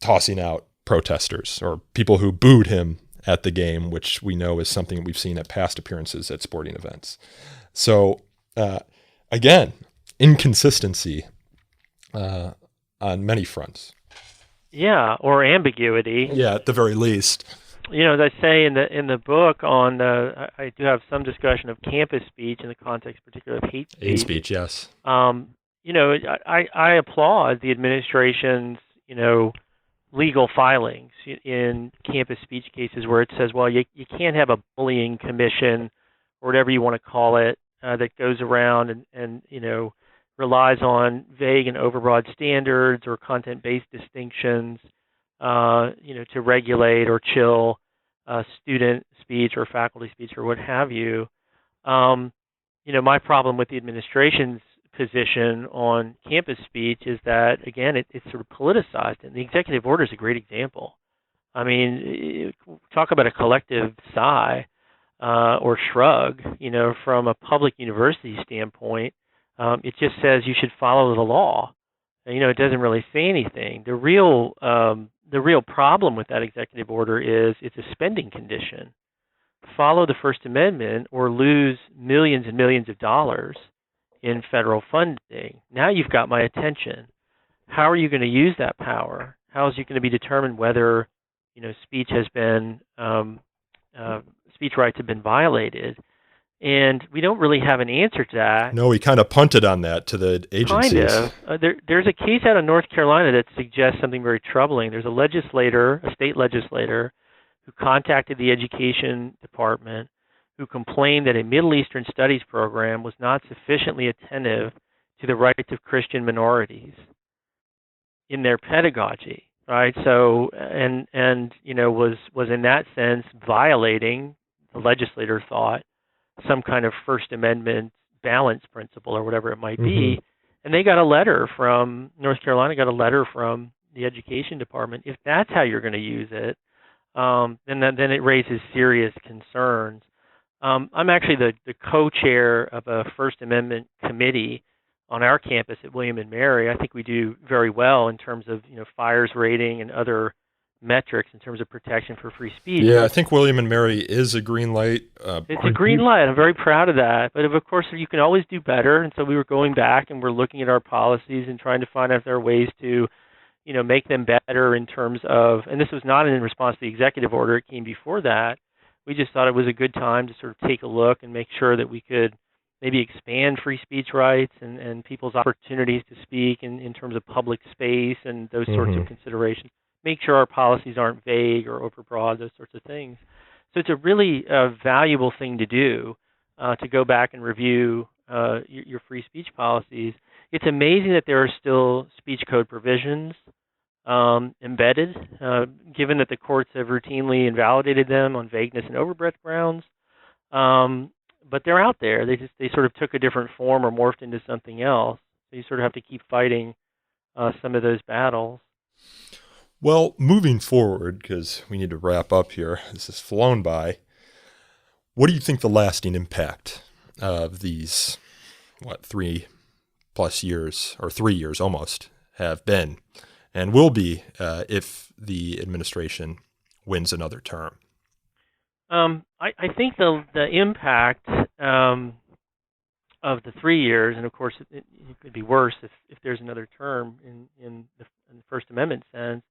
H: tossing out protesters or people who booed him at the game, which we know is something we've seen at past appearances at sporting events. So again, inconsistency on many fronts.
I: Yeah, or ambiguity.
H: Yeah, at the very least.
I: As I say in the book, I do have some discussion of campus speech in the context, particularly of hate speech.
H: Hate speech, yes.
I: I applaud the administration's legal filings in campus speech cases where it says, well, you can't have a bullying commission or whatever you want to call it that goes around and relies on vague and overbroad standards or content-based distinctions, to regulate or chill student speech or faculty speech or what have you. My problem with the administration's position on campus speech is that, again, it's sort of politicized, and the executive order is a great example. I mean, talk about a collective sigh or shrug, from a public university standpoint. It just says you should follow the law. It doesn't really say anything. The real problem with that executive order is it's a spending condition. Follow the First Amendment or lose millions and millions of dollars in federal funding. Now you've got my attention. How are you going to use that power? How is it going to be determined whether, speech has been speech rights have been violated? And we don't really have an answer to that.
H: No, we kind of punted on that to the agencies.
I: Kind of. There's a case out of North Carolina that suggests something very troubling. There's a state legislator, who contacted the education department, who complained that a Middle Eastern studies program was not sufficiently attentive to the rights of Christian minorities in their pedagogy, right? So, was in that sense violating, the legislator thought, some kind of First Amendment balance principle or whatever it might be. And they got a letter from North Carolina, got a letter from the education department. If that's how you're going to use it, then it raises serious concerns. I'm actually the co-chair of a First Amendment committee on our campus at William and Mary. I think we do very well in terms of fires rating and other metrics in terms of protection for free speech.
H: Yeah, I think William and Mary is a green light.
I: It's a green light. I'm very proud of that. But of course, you can always do better. And so we were going back and we're looking at our policies and trying to find out if there are ways to, make them better in terms of, and this was not in response to the executive order. It came before that. We just thought it was a good time to sort of take a look and make sure that we could maybe expand free speech rights and people's opportunities to speak in terms of public space and those sorts of considerations. Make sure our policies aren't vague or overbroad, those sorts of things. So it's a really valuable thing to do, to go back and review your free speech policies. It's amazing that there are still speech code provisions embedded, given that the courts have routinely invalidated them on vagueness and overbreadth grounds. But they're out there. They sort of took a different form or morphed into something else. So you sort of have to keep fighting some of those battles.
H: Well, moving forward, because we need to wrap up here, this has flown by. What do you think the lasting impact of these, 3+ years, or 3 years almost, have been and will be if the administration wins another term?
I: I think the impact of the 3 years, and of course it could be worse if there's another term in the First Amendment sense,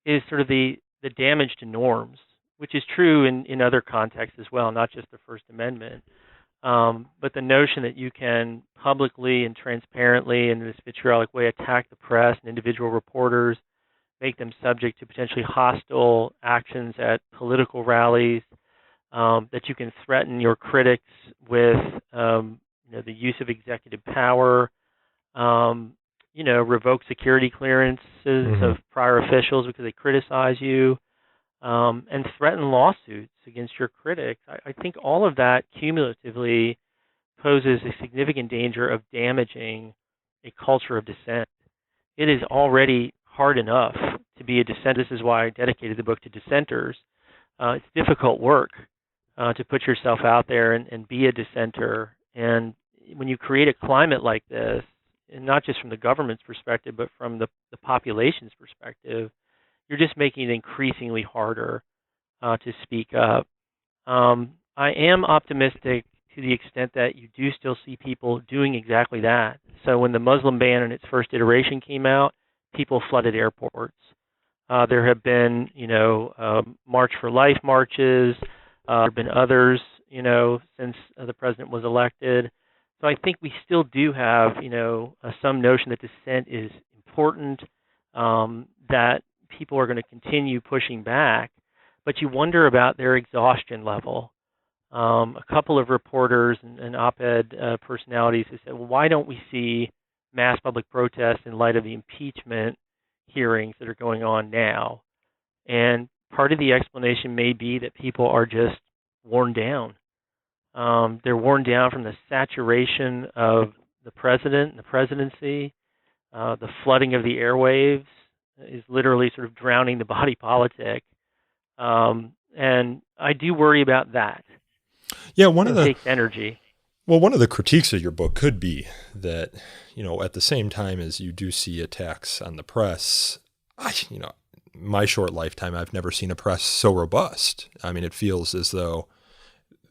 I: is sort of the damage to norms, which is true in other contexts as well, not just the First Amendment. But the notion that you can publicly and transparently in this vitriolic way attack the press and individual reporters, make them subject to potentially hostile actions at political rallies, that you can threaten your critics with the use of executive power, revoke security clearances of prior officials because they criticize you, and threaten lawsuits against your critics, I think all of that cumulatively poses a significant danger of damaging a culture of dissent. It is already hard enough to be a dissenter. This is why I dedicated the book to dissenters. It's difficult work to put yourself out there and be a dissenter. And when you create a climate like this, and not just from the government's perspective, but from the population's perspective, you're just making it increasingly harder to speak up. I am optimistic to the extent that you do still see people doing exactly that. So when the Muslim ban in its first iteration came out, people flooded airports. There have been, March for Life marches. There have been others, since the president was elected. So I think we still do have, some notion that dissent is important, that people are going to continue pushing back. But you wonder about their exhaustion level. A couple of reporters and op-ed personalities have said, well, why don't we see mass public protests in light of the impeachment hearings that are going on now? And part of the explanation may be that people are just worn down. They're worn down from the saturation of the president and the presidency. The flooding of the airwaves is literally sort of drowning the body politic. And I do worry about that.
H: Yeah,
I: it takes energy.
H: Well, one of the critiques of your book could be that, at the same time as you do see attacks on the press, my short lifetime, I've never seen a press so robust. I mean, it feels as though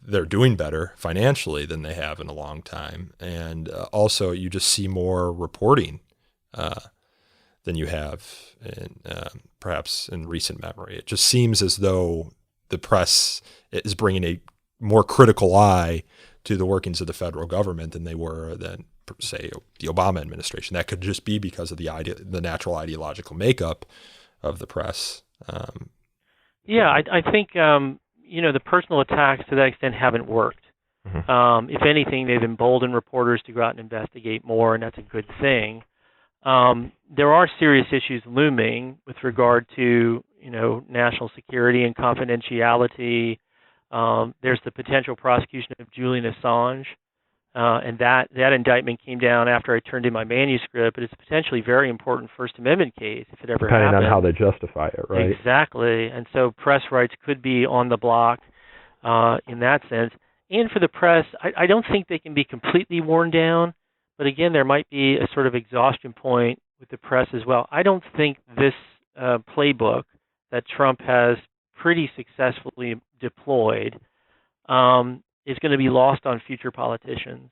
H: they're doing better financially than they have in a long time. And also you just see more reporting than you have perhaps in recent memory. It just seems as though the press is bringing a more critical eye to the workings of the federal government than they were than, say, the Obama administration. That could just be because of the natural ideological makeup of the press.
I: I think the personal attacks to that extent haven't worked. Mm-hmm. If anything, they've emboldened reporters to go out and investigate more, and that's a good thing. There are serious issues looming with regard to national security and confidentiality. There's the potential prosecution of Julian Assange, and that indictment came down after I turned in my manuscript, but it's a potentially very important First Amendment case if it ever happens.
C: Depending on how they justify it, right?
I: Exactly. And so press rights could be on the block in that sense. And for the press, I don't think they can be completely worn down, but again, there might be a sort of exhaustion point with the press as well. I don't think this playbook that Trump has pretty successfully deployed is going to be lost on future politicians,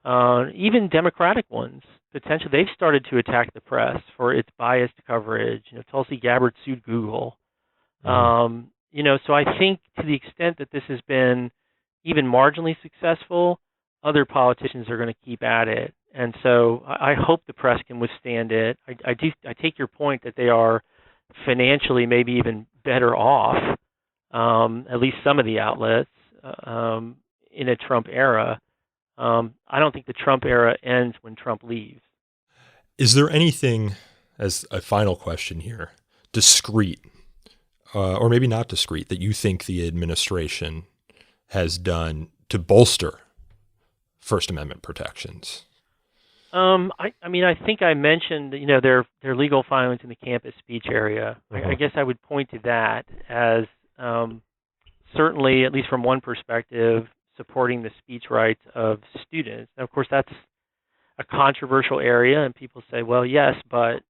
I: even Democratic ones. Potentially, they've started to attack the press for its biased coverage. Tulsi Gabbard sued Google. So I think to the extent that this has been even marginally successful, other politicians are going to keep at it. And so I hope the press can withstand it. I take your point that they are financially maybe even better off, at least some of the outlets, in a Trump era. I don't think the Trump era ends when Trump leaves.
H: Is there anything, as a final question here, discreet, or maybe not discreet, that you think the administration has done to bolster First Amendment protections?
I: I think I mentioned, their legal filings in the campus speech area. Uh-huh. I guess I would point to that as certainly, at least from one perspective, supporting the speech rights of students. Now, of course, that's a controversial area, and people say, well, yes, but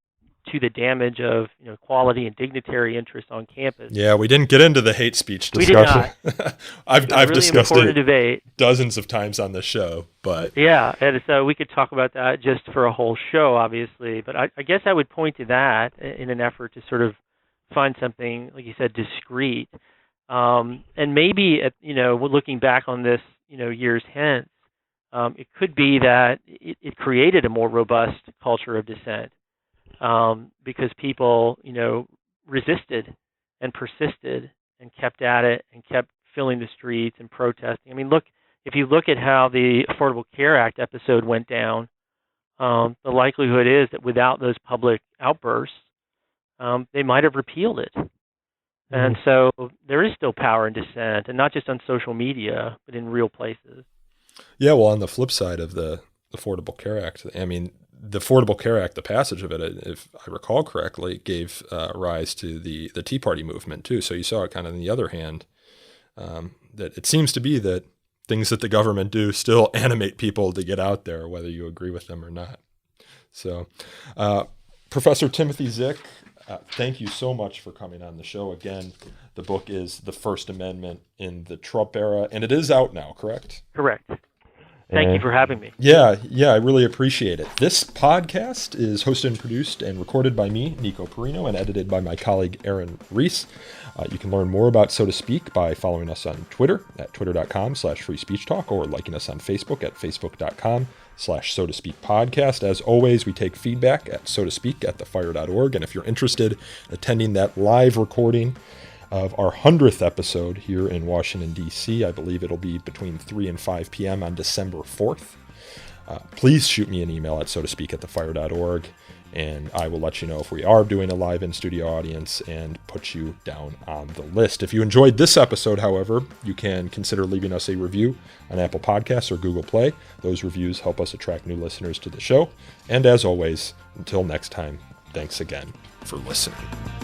I: to the damage of quality and dignitary interests on campus.
H: Yeah, we didn't get into the hate speech discussion.
I: We did not.
H: I've
I: really
H: discussed it
I: debate.
H: Dozens of times on this show, but
I: yeah, and so we could talk about that just for a whole show, obviously. But I guess I would point to that in an effort to sort of find something, like you said, discreet, and maybe looking back on this, years hence, it could be that it created a more robust culture of dissent. Because people, resisted and persisted and kept at it and kept filling the streets and protesting. I mean, if you look at how the Affordable Care Act episode went down, the likelihood is that without those public outbursts, they might have repealed it. And so there is still power in dissent, and not just on social media, but in real places.
H: Yeah, well, on the flip side of the Affordable Care Act, I mean, the Affordable Care Act, the passage of it, if I recall correctly, gave rise to the Tea Party movement too. So you saw it kind of on the other hand, that it seems to be that things that the government do still animate people to get out there, whether you agree with them or not. So, Professor Timothy Zick, thank you so much for coming on the show. Again, the book is The First Amendment in the Trump Era, and it is out now, correct?
I: Correct. Thank you for having me.
H: Yeah, I really appreciate it. This podcast is hosted and produced and recorded by me, Nico Perino, and edited by my colleague, Aaron Reese. You can learn more about So to Speak by following us on Twitter at twitter.com/freespeechtalk or liking us on Facebook at facebook.com/So to Speak podcast. As always, we take feedback at so to speak at thefire.org. And if you're interested in attending that live recording of our 100th episode here in Washington, D.C., I believe it'll be between 3 and 5 p.m. on December 4th. Please shoot me an email at so to speak at thefire.org, and I will let you know if we are doing a live in-studio audience and put you down on the list. If you enjoyed this episode, however, you can consider leaving us a review on Apple Podcasts or Google Play. Those reviews help us attract new listeners to the show. And as always, until next time, thanks again for listening.